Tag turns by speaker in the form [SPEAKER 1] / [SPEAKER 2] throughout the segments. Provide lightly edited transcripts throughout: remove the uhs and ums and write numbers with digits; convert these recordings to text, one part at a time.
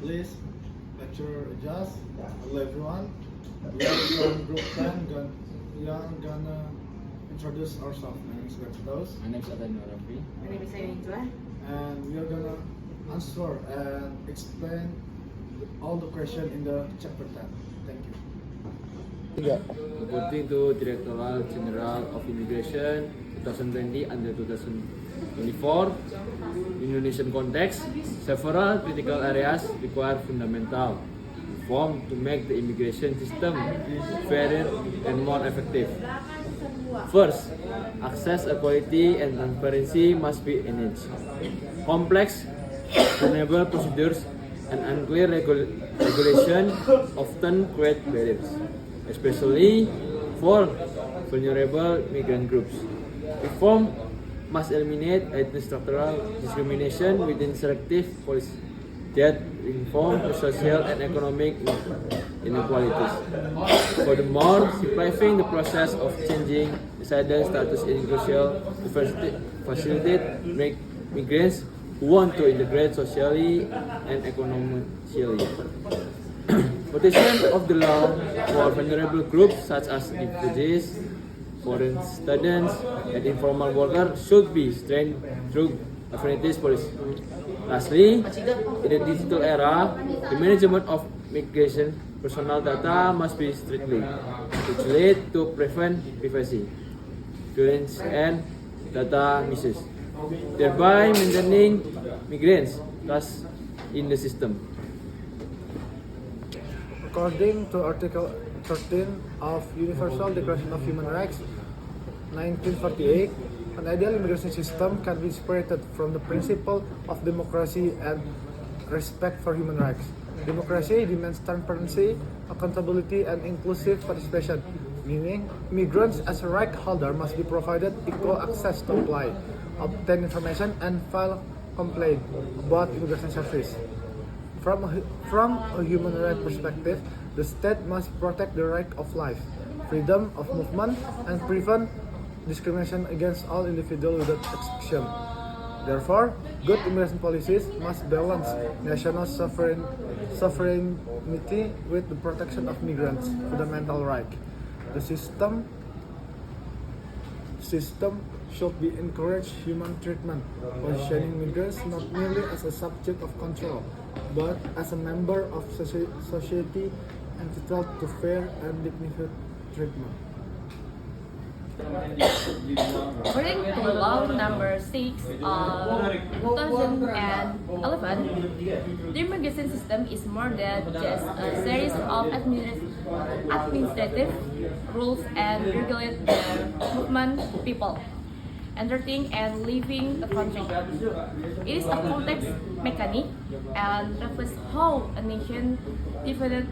[SPEAKER 1] Please, lecture adjust. Hello everyone. We are from group 10. We are gonna introduce ourselves. My name is Bertos.
[SPEAKER 2] My name is Adan Norafi.
[SPEAKER 3] My name is Ainitua.
[SPEAKER 1] And we are gonna answer and explain all the questions in the chapter 10. Thank you.
[SPEAKER 2] According to Directorate General of Immigration 2020 under 2024, in Indonesian context, several critical areas require fundamental reform to make the immigration system fairer and more effective. First, access equality and transparency must be enhanced. Complex, unable procedures and unclear regulation often create barriers, especially for vulnerable migrant groups. Reform must eliminate ethnic structural discrimination within selective policies that inform the social and economic inequalities. Furthermore, simplifying the process of changing resident status is crucial to facilitate migrants who want to integrate socially and economically. Protection of the law for vulnerable groups such as refugees, foreign students, and informal workers should be strengthened through affirmative policy. Lastly, in the digital era, the management of migration personal data must be strictly regulated to prevent privacy, violence, and data misuse, thereby maintaining migrants' trust in the system.
[SPEAKER 1] According to Article 13 of Universal Declaration of Human Rights, 1948, an ideal immigration system can be separated from the principle of democracy and respect for human rights. Democracy demands transparency, accountability, and inclusive participation, meaning migrants as a right holder must be provided equal access to apply, obtain information, and file complaint about immigration service. From a human rights perspective, the state must protect the right of life, freedom of movement, and prevent discrimination against all individuals without exclusion. Therefore, good immigration policies must balance national sovereignty with the protection of migrants' fundamental rights. The system should be encourage human treatment, positioning migrants not merely as a subject of control, but as a member of society entitled to fair and dignified treatment.
[SPEAKER 3] According to law number 6 of 2011, the immigration system is more than just a series of administrative rules and regulate the movement of people entering and leaving the country. It is a complex mechanism and reflects how a nation developed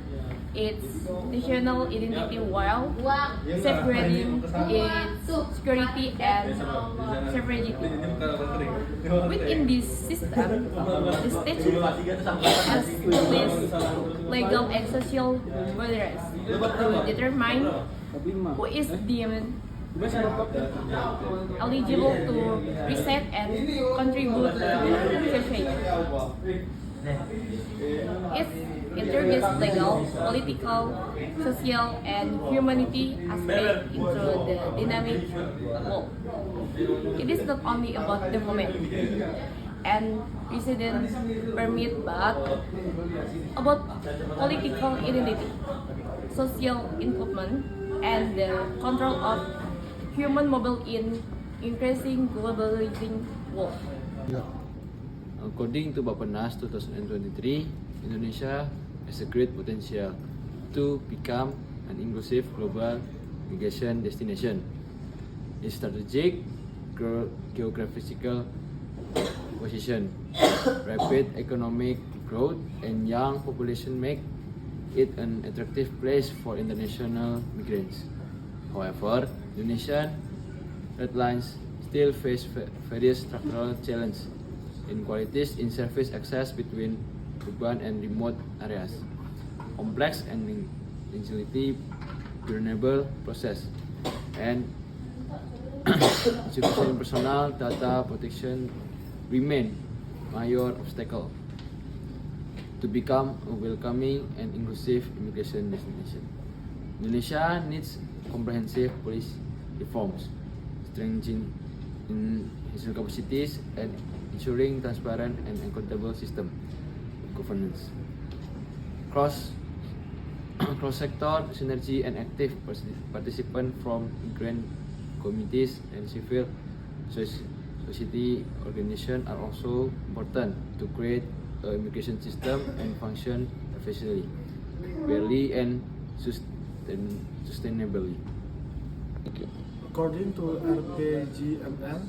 [SPEAKER 3] its national identity while safeguarding its security and sovereignty. Within this system, the state has established legal and social barriers to determine who is deemed eligible to reside and contribute to society. It introduces legal, political, social, and humanity aspects into the dynamic law. It is not only about development and residence permit, but about political identity, social involvement, and the control of human mobility in increasing globalizing world.
[SPEAKER 2] According to Bappenas 2023, Indonesia has a great potential to become an inclusive global migration destination. Its strategic geographical position, rapid economic growth, and young population make it an attractive place for international migrants. However, Indonesian airlines still face various structural challenges: inequalities in service access between urban and remote areas, complex and agility vulnerable process, and insufficient personal data protection remain major obstacle. to become a welcoming and inclusive immigration destination. Indonesia needs comprehensive policy reforms, strengthening institutional capacities, and ensuring transparent and accountable system governance. Cross-sector synergy and active participation from migrant communities and civil society organizations are also important to create an immigration system and function efficiently, fairly, and sustainably.
[SPEAKER 1] According to RPGMN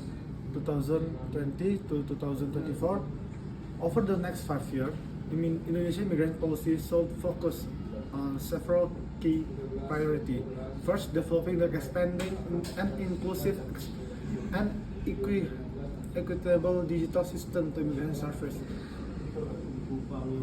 [SPEAKER 1] 2020 to 2024, over the next 5 years, Indonesian immigrant policy should focus on several key priorities. First, developing the expanding and inclusive and equitable digital system to immigrant service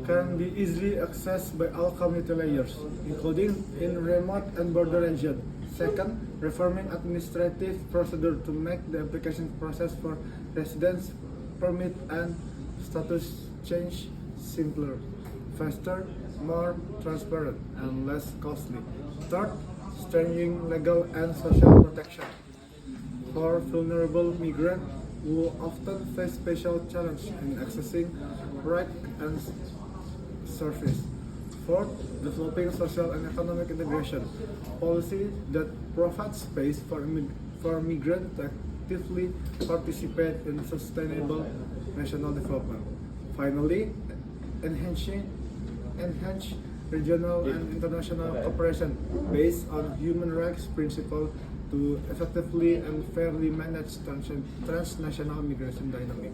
[SPEAKER 1] can be easily accessed by all community layers, including in remote and border regions. Second, reforming administrative procedure to make the application process for residence permit and status change simpler, faster, more transparent, and less costly. Third, strengthening legal and social protection for vulnerable migrants who often face special challenge in accessing right and service. Fourth, developing social and economic integration policy that provides space for migrants to actively participate in sustainable national development. Finally, enhance regional and international cooperation based on human rights principles to effectively and fairly manage transnational migration dynamic.